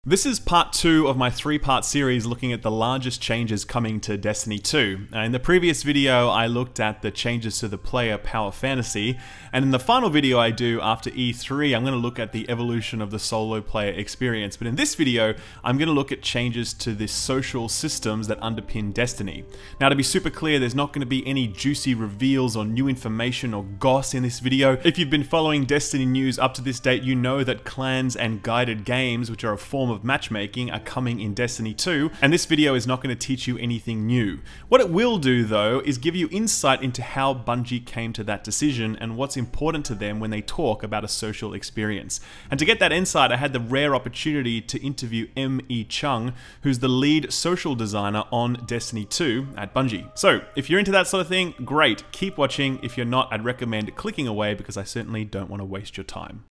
This is part 2 of my 3-part series looking at the largest changes coming to Destiny 2. In the previous video, I looked at the changes to the player power fantasy, and in the final video I do after E3, I'm going to look at the evolution of the solo player experience. But in this video, I'm going to look at changes to the social systems that underpin Destiny. Now, to be super clear, there's not going to be any juicy reveals or new information or goss in this video. If you've been following Destiny news up to this date, you know that clans and guided games, which are a form of matchmaking, are coming in Destiny 2, and this video is not going to teach you anything new. What it will do though is give you insight into how Bungie came to that decision and what's important to them when they talk about a social experience. And to get that insight, I had the rare opportunity to interview Chung, who's the lead social designer on Destiny 2 at Bungie. So if you're into that sort of thing, great, keep watching. If you're not, I'd recommend clicking away because I certainly don't want to waste your time.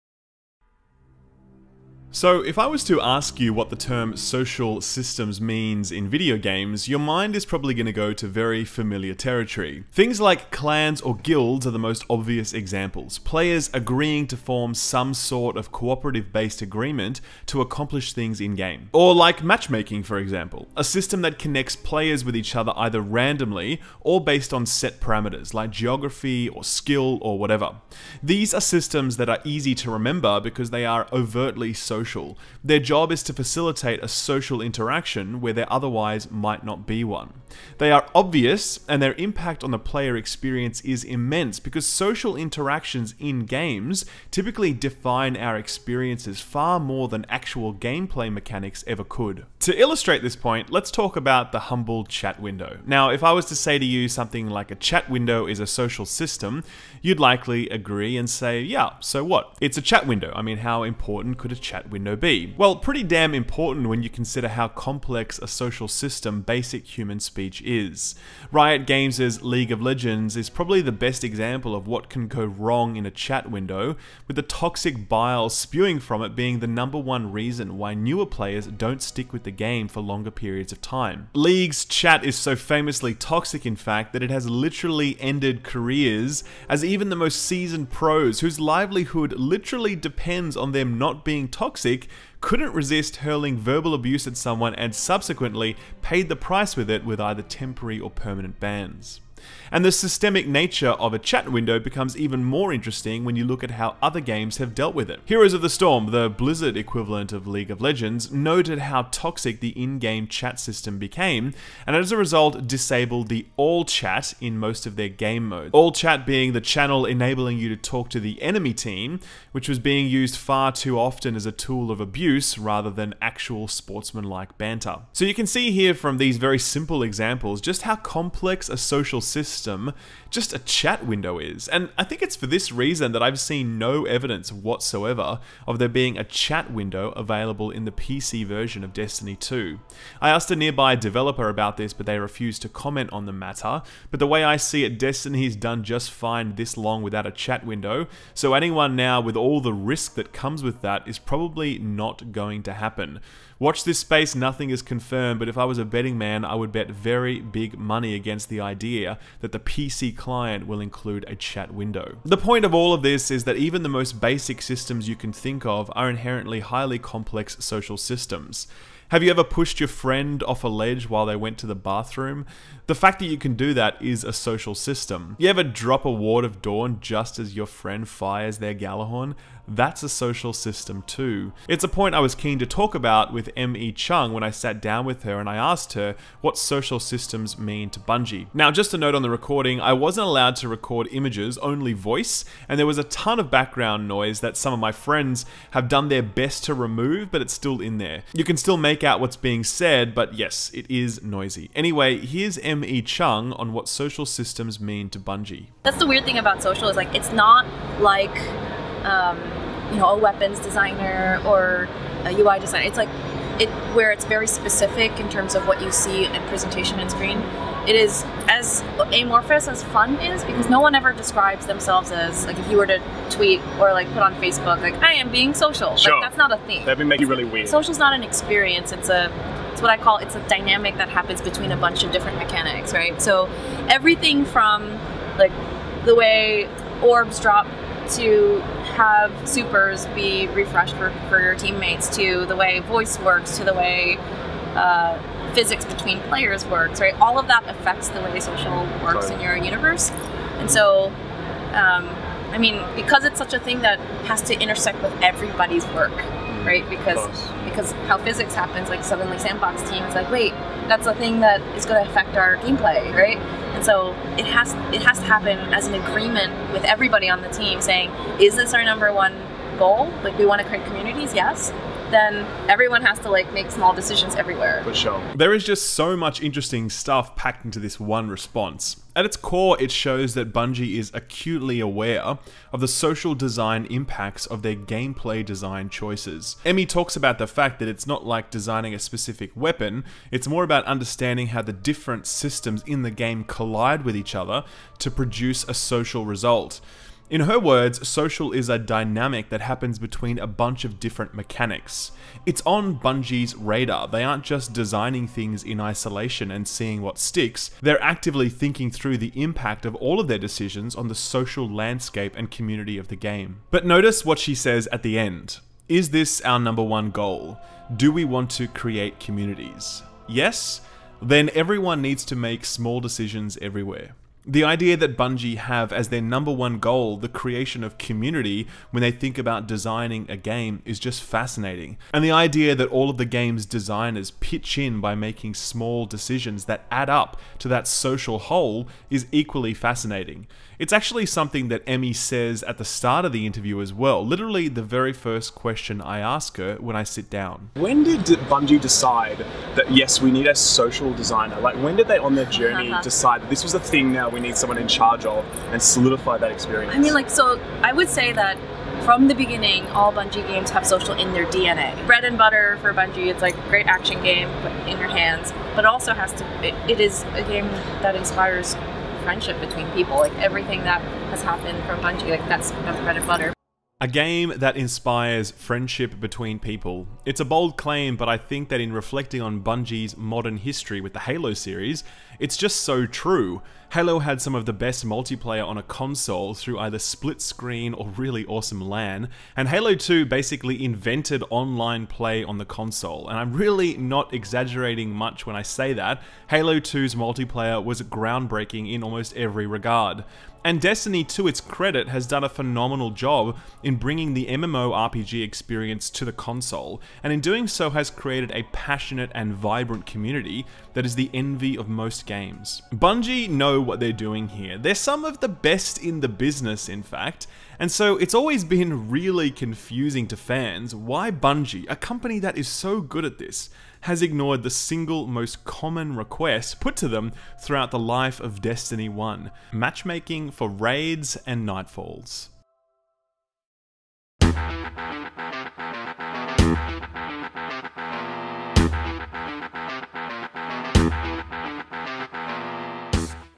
So, if I was to ask you what the term social systems means in video games, your mind is probably going to go to very familiar territory. Things like clans or guilds are the most obvious examples. Players agreeing to form some sort of cooperative-based agreement to accomplish things in-game. Or like matchmaking, for example, a system that connects players with each other either randomly or based on set parameters like geography or skill or whatever. These are systems that are easy to remember because they are overtly social. Their job is to facilitate a social interaction where there otherwise might not be one. They are obvious, and their impact on the player experience is immense because social interactions in games typically define our experiences far more than actual gameplay mechanics ever could. To illustrate this point, let's talk about the humble chat window. Now, if I was to say to you something like a chat window is a social system, you'd likely agree and say, yeah, so what? It's a chat window. I mean, how important could a chat window be? Well, pretty damn important when you consider how complex a social system basic human speech is. Riot Games' League of Legends is probably the best example of what can go wrong in a chat window, with the toxic bile spewing from it being the #1 reason why newer players don't stick with the game for longer periods of time. League's chat is so famously toxic, in fact, that it has literally ended careers, as even the most seasoned pros, whose livelihood literally depends on them not being toxic, couldn't resist hurling verbal abuse at someone and subsequently paid the price with it with either temporary or permanent bans. And the systemic nature of a chat window becomes even more interesting when you look at how other games have dealt with it. Heroes of the Storm, the Blizzard equivalent of League of Legends, noted how toxic the in-game chat system became, and as a result disabled the all chat in most of their game modes. All chat being the channel enabling you to talk to the enemy team, which was being used far too often as a tool of abuse rather than actual sportsmanlike banter. So you can see here from these very simple examples just how complex a social system just a chat window is. And I think it's for this reason that I've seen no evidence whatsoever of there being a chat window available in the PC version of Destiny 2. I asked a nearby developer about this, but they refused to comment on the matter. But the way I see it, Destiny's done just fine this long without a chat window, so anyone now with all the risk that comes with that is probably not going to happen. Watch this space, nothing is confirmed, but if I was a betting man, I would bet very big money against the idea that the PC client will include a chat window. The point of all of this is that even the most basic systems you can think of are inherently highly complex social systems. Have you ever pushed your friend off a ledge while they went to the bathroom? The fact that you can do that is a social system. You ever drop a ward of dawn just as your friend fires their Gjallarhorn? That's a social system too. It's a point I was keen to talk about with Chung when I sat down with her and I asked her what social systems mean to Bungie. Now, just a note on the recording, I wasn't allowed to record images, only voice, and there was a ton of background noise that some of my friends have done their best to remove, but it's still in there. You can still make out what's being said, but yes, it is noisy. Anyway, here's Chung on what social systems mean to Bungie. That's the weird thing about social, is like it's not like you know, a weapons designer or a UI designer. It's like where it's very specific in terms of what you see in presentation and screen. It is as amorphous as fun is, because no one ever describes themselves as, like, if you were to tweet or like put on Facebook, like, I am being social. Sure. Like, that's not a thing. That'd be making it really weird. Social's not an experience. It's what I call, it's a dynamic that happens between a bunch of different mechanics, right? So everything from like the way orbs drop to have supers be refreshed for your teammates, to the way voice works, to the way physics between players works, right? All of that affects the way social works in your universe. And so, I mean, because it's such a thing that has to intersect with everybody's work, right? Because how physics happens, like suddenly Sandbox team is like, wait, that's a thing that is going to affect our gameplay, right? And so it has to happen as an agreement with everybody on the team saying, is this our number one goal? Like, we want to create communities, yes. Then everyone has to like make small decisions everywhere. For sure. There is just so much interesting stuff packed into this one response. At its core, it shows that Bungie is acutely aware of the social design impacts of their gameplay design choices. Emmy talks about the fact that it's not like designing a specific weapon, it's more about understanding how the different systems in the game collide with each other to produce a social result. In her words, social is a dynamic that happens between a bunch of different mechanics. It's on Bungie's radar. They aren't just designing things in isolation and seeing what sticks. They're actively thinking through the impact of all of their decisions on the social landscape and community of the game. But notice what she says at the end. Is this our number one goal? Do we want to create communities? Yes? Then everyone needs to make small decisions everywhere. The idea that Bungie have as their number one goal the creation of community when they think about designing a game is just fascinating. And the idea that all of the game's designers pitch in by making small decisions that add up to that social whole is equally fascinating. It's actually something that Emmy says at the start of the interview as well, literally the very first question I ask her when I sit down. When did Bungie decide that yes, we need a social designer? Like, when did they on their journey decide that this was a thing now we need someone in charge of and solidify that experience? I mean, like, so I would say that from the beginning, all Bungie games have social in their DNA. Bread and butter for Bungie, it's like a great action game in your hands, but it also has to, it is a game that inspires friendship between people. Like, everything that has happened from Bungie, like, that's bread and butter. A game that inspires friendship between people. It's a bold claim, but I think that in reflecting on Bungie's modern history with the Halo series, it's just so true. Halo had some of the best multiplayer on a console through either split screen or really awesome LAN, and Halo 2 basically invented online play on the console, and I'm really not exaggerating much when I say that. Halo 2's multiplayer was groundbreaking in almost every regard. And Destiny, to its credit, has done a phenomenal job in bringing the MMORPG experience to the console, and in doing so has created a passionate and vibrant community that is the envy of most games. Bungie know what they're doing here. They're some of the best in the business, in fact, and so it's always been really confusing to fans why Bungie, a company that is so good at this, has ignored the single most common request put to them throughout the life of Destiny 1, matchmaking for raids and Nightfalls.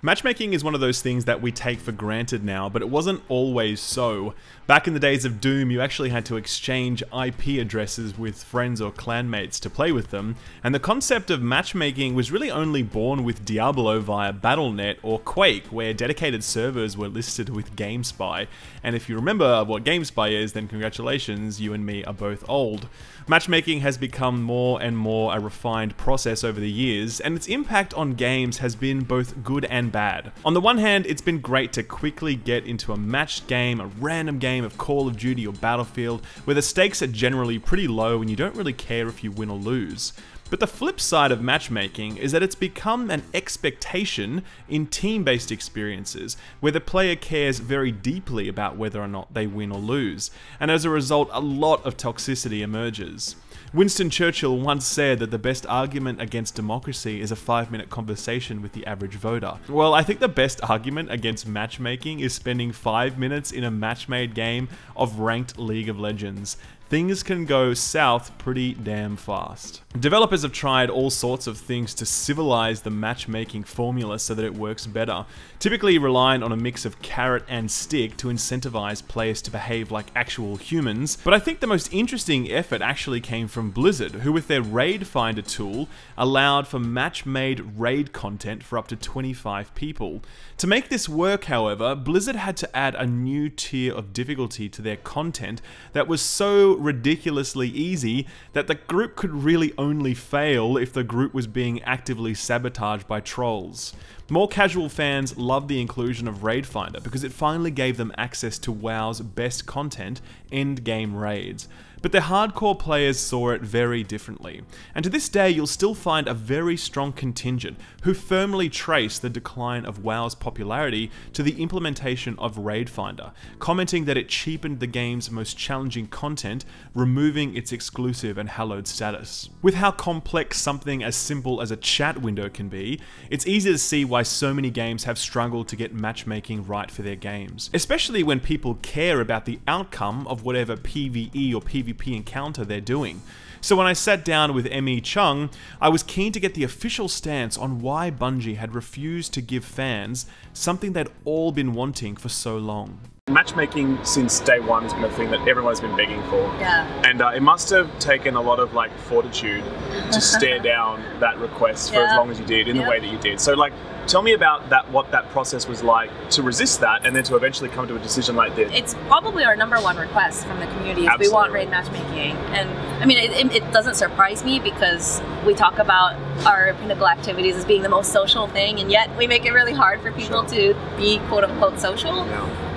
Matchmaking is one of those things that we take for granted now, but it wasn't always so. Back in the days of Doom, you actually had to exchange IP addresses with friends or clanmates to play with them, and the concept of matchmaking was really only born with Diablo via Battle.net or Quake, where dedicated servers were listed with GameSpy. And if you remember what GameSpy is, then congratulations, you and me are both old. Matchmaking has become more and more a refined process over the years, and its impact on games has been both good and bad. On the one hand, it's been great to quickly get into a matched game, a random game of Call of Duty or Battlefield, where the stakes are generally pretty low and you don't really care if you win or lose. But the flip side of matchmaking is that it's become an expectation in team-based experiences, where the player cares very deeply about whether or not they win or lose, and as a result, a lot of toxicity emerges. Winston Churchill once said that the best argument against democracy is a 5-minute conversation with the average voter. Well, I think the best argument against matchmaking is spending 5 minutes in a match-made game of ranked League of Legends. things can go south pretty damn fast. Developers have tried all sorts of things to civilize the matchmaking formula so that it works better, typically relying on a mix of carrot and stick to incentivize players to behave like actual humans. But I think the most interesting effort actually came from Blizzard, who with their Raid Finder tool allowed for match-made raid content for up to 25 people. To make this work, however, Blizzard had to add a new tier of difficulty to their content that was so ridiculously easy that the group could really only fail if the group was being actively sabotaged by trolls. More casual fans loved the inclusion of Raid Finder because it finally gave them access to WoW's best content, end-game raids. But the hardcore players saw it very differently, and to this day you'll still find a very strong contingent who firmly trace the decline of WoW's popularity to the implementation of Raid Finder, commenting that it cheapened the game's most challenging content, removing its exclusive and hallowed status. With how complex something as simple as a chat window can be, it's easy to see why so many games have struggled to get matchmaking right for their games, especially when people care about the outcome of whatever PvE or PvP encounter they're doing. So when I sat down with Chung, I was keen to get the official stance on why Bungie had refused to give fans something they'd all been wanting for so long. Matchmaking since day one has been a thing that everyone's been begging for. Yeah. And it must have taken a lot of like fortitude to stare down that request for as long as you did in the way that you did. So like, tell me about that, what that process was like to resist that and then to eventually come to a decision like this. It's probably our #1 request from the community is we want raid matchmaking. And I mean, it doesn't surprise me because we talk about our pinnacle activities as being the most social thing, and yet we make it really hard for people to be quote unquote social.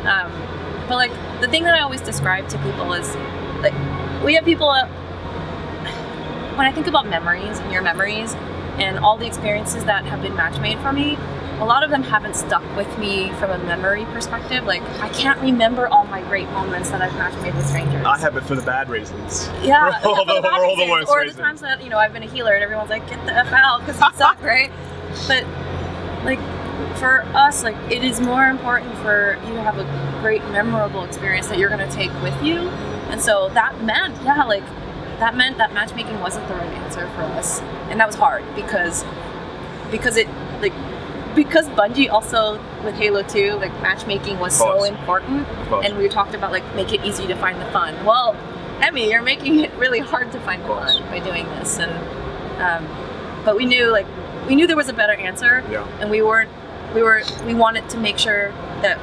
But like the thing that I always describe to people is like we have people when I think about memories and your memories and all the experiences that have been match made for me, a lot of them haven't stuck with me from a memory perspective. Like I can't remember all my great moments that I've match made with strangers. I have it for the bad reasons. Yeah, for all the worst or reasons. the times that I've been a healer and everyone's like, get the F out because you suck, right? But like for us, like it is more important for you to have a great memorable experience that you're going to take with you. And so that meant, that meant that matchmaking wasn't the right answer for us. And that was hard because Bungie also with Halo 2, like matchmaking was so important. And we talked about like make it easy to find the fun. Well, Emmy, you're making it really hard to find the fun by doing this. And but we knew there was a better answer, and we wanted to make sure that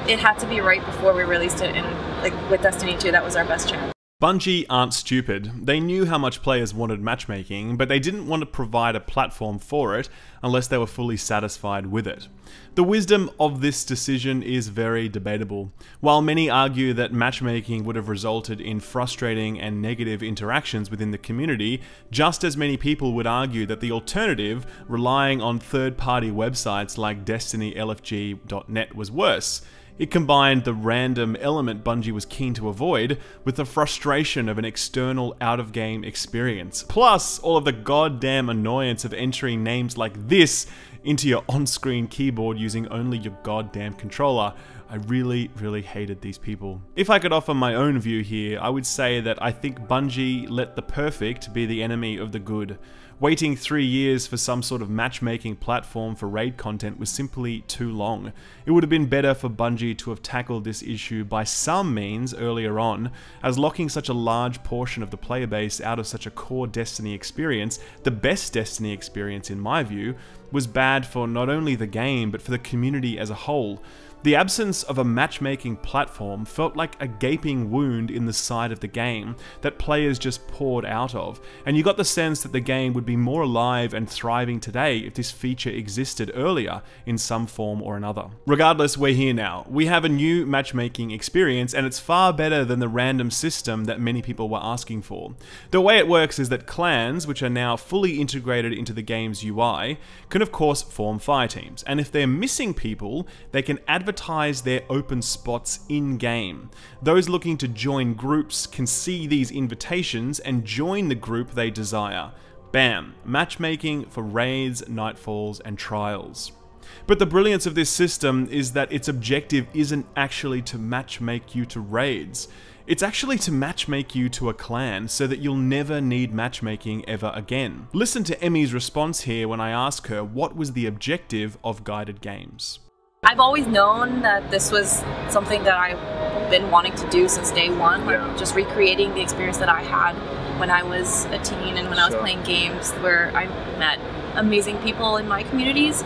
it had to be right before we released it, and like with Destiny 2, that was our best chance. Bungie aren't stupid. They knew how much players wanted matchmaking, but they didn't want to provide a platform for it unless they were fully satisfied with it. The wisdom of this decision is very debatable. While many argue that matchmaking would have resulted in frustrating and negative interactions within the community, just as many people would argue that the alternative, relying on third-party websites like DestinyLFG.net, was worse. It combined the random element Bungie was keen to avoid with the frustration of an external out-of-game experience, plus all of the goddamn annoyance of entering names like this into your on-screen keyboard using only your goddamn controller. I really, really hated these people. If I could offer my own view here, I would say that I think Bungie let the perfect be the enemy of the good. Waiting 3 years for some sort of matchmaking platform for raid content was simply too long. It would have been better for Bungie to have tackled this issue by some means earlier on, as locking such a large portion of the player base out of such a core Destiny experience, the best Destiny experience in my view, was bad for not only the game but for the community as a whole. The absence of a matchmaking platform felt like a gaping wound in the side of the game that players just poured out of, and you got the sense that the game would be more alive and thriving today if this feature existed earlier in some form or another. Regardless, we're here now. We have a new matchmaking experience, and it's far better than the random system that many people were asking for. The way it works is that clans, which are now fully integrated into the game's UI, can of course form fire teams, and if they're missing people, they can advertise their open spots in-game. Those looking to join groups can see these invitations and join the group they desire. Bam! Matchmaking for raids, nightfalls, and trials. But the brilliance of this system is that its objective isn't actually to matchmake you to raids. It's actually to matchmake you to a clan so that you'll never need matchmaking ever again. Listen to Emmy's response here when I ask her what was the objective of guided games. I've always known that this was something that I've been wanting to do since day one, like just recreating the experience that I had when I was a teen and when I was playing games where I met amazing people in my communities.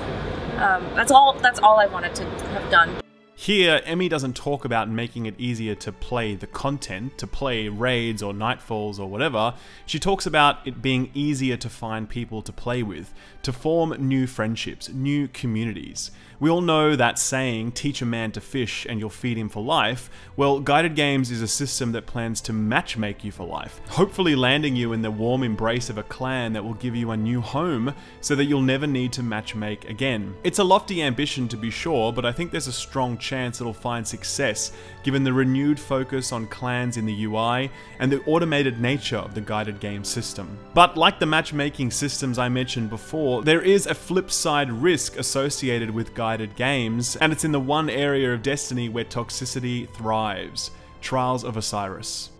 That's all I wanted to have done. Here, Emmy doesn't talk about making it easier to play the content, to play raids or Nightfalls or whatever. She talks about it being easier to find people to play with, to form new friendships, new communities. We all know that saying, teach a man to fish and you'll feed him for life. Well, guided games is a system that plans to matchmake you for life, hopefully landing you in the warm embrace of a clan that will give you a new home so that you'll never need to matchmake again. It's a lofty ambition to be sure, but I think there's a strong chance it'll find success given the renewed focus on clans in the UI and the automated nature of the guided game system. But like the matchmaking systems I mentioned before, there is a flip side risk associated with guided games, and it's in the one area of Destiny where toxicity thrives: Trials of Osiris.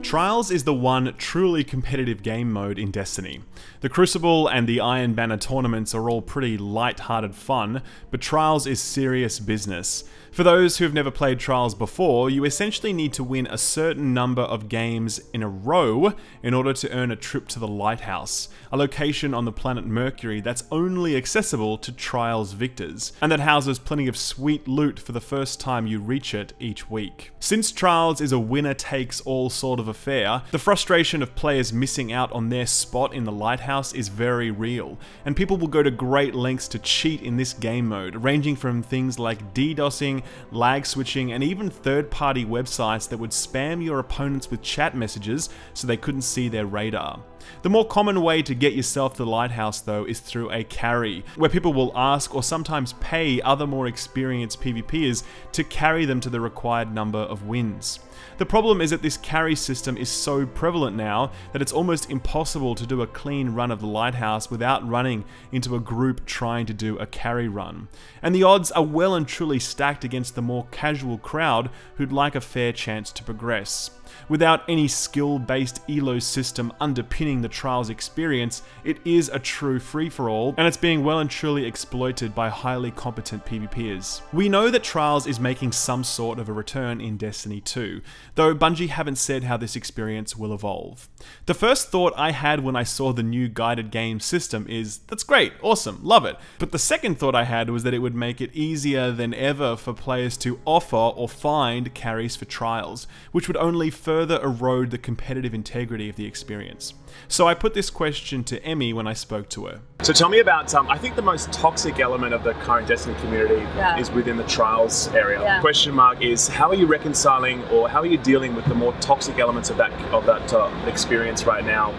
Trials is the one truly competitive game mode in Destiny. The Crucible and the Iron Banner tournaments are all pretty light-hearted fun, but Trials is serious business. For those who have never played Trials before, you essentially need to win a certain number of games in a row in order to earn a trip to the Lighthouse, a location on the planet Mercury that's only accessible to Trials victors, and that houses plenty of sweet loot for the first time you reach it each week. Since Trials is a winner-takes-all sort of affair, the frustration of players missing out on their spot in the Lighthouse is very real, and people will go to great lengths to cheat in this game mode, ranging from things like DDoSing, lag switching, and even third-party websites that would spam your opponents with chat messages so they couldn't see their radar. The more common way to get yourself to the Lighthouse though is through a carry, where people will ask or sometimes pay other more experienced PvPers to carry them to the required number of wins. The problem is that this carry system is so prevalent now that it's almost impossible to do a clean run of the Lighthouse without running into a group trying to do a carry run. And the odds are well and truly stacked against the more casual crowd who'd like a fair chance to progress. Without any skill-based elo system underpinning the Trials experience, it is a true free-for-all, and it's being well and truly exploited by highly competent PvPers. We know that Trials is making some sort of a return in Destiny 2, though Bungie haven't said how this experience will evolve. The first thought I had when I saw the new guided game system is, that's great, awesome, love it. But the second thought I had was that it would make it easier than ever for players to offer or find carries for Trials, which would only further erode the competitive integrity of the experience. So I put this question to Emmy when I spoke to her. So tell me about, I think the most toxic element of the current Destiny community is within the Trials area. The question mark is, how are you reconciling or how are you dealing with the more toxic elements of that experience right now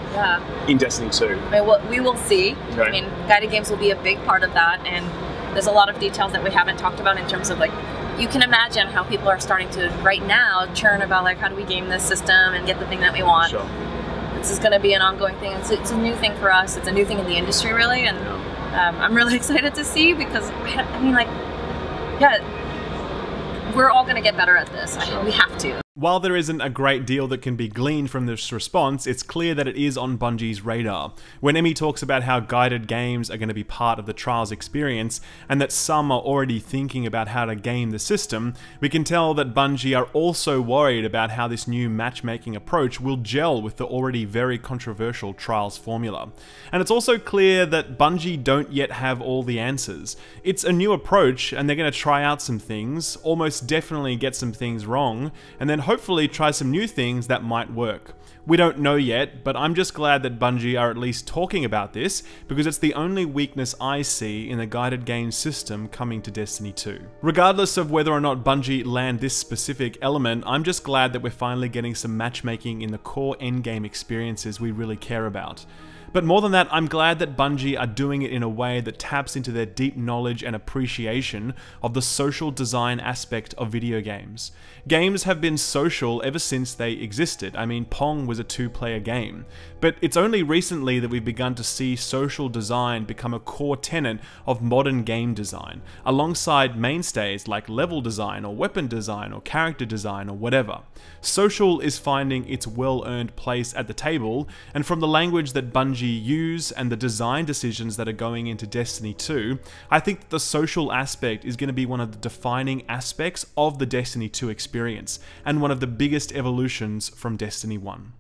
in Destiny 2? I mean, we will see. Okay. I mean, guided games will be a big part of that, and there's a lot of details that we haven't talked about in terms of like, you can imagine how people are starting to, right now, churn about like, how do we game this system and get the thing that we want. Sure. This is going to be an ongoing thing. It's a new thing for us. It's a new thing in the industry, really, and I'm really excited to see because, I mean, like, we're all going to get better at this. Sure. We have to. While there isn't a great deal that can be gleaned from this response, it's clear that it is on Bungie's radar. When Emmy talks about how guided games are going to be part of the Trials experience, and that some are already thinking about how to game the system, we can tell that Bungie are also worried about how this new matchmaking approach will gel with the already very controversial Trials formula. And it's also clear that Bungie don't yet have all the answers. It's a new approach, and they're going to try out some things, almost definitely get some things wrong, and then hopefully try some new things that might work. We don't know yet, but I'm just glad that Bungie are at least talking about this, because it's the only weakness I see in the guided game system coming to Destiny 2. Regardless of whether or not Bungie land this specific element, I'm just glad that we're finally getting some matchmaking in the core endgame experiences we really care about. But more than that, I'm glad that Bungie are doing it in a way that taps into their deep knowledge and appreciation of the social design aspect of video games. Games have been social ever since they existed. I mean, Pong was a two-player game. But it's only recently that we've begun to see social design become a core tenet of modern game design, alongside mainstays like level design or weapon design or character design or whatever. Social is finding its well-earned place at the table, and from the language that Bungie use and the design decisions that are going into Destiny 2, I think that the social aspect is going to be one of the defining aspects of the Destiny 2 experience, and one of the biggest evolutions from Destiny 1.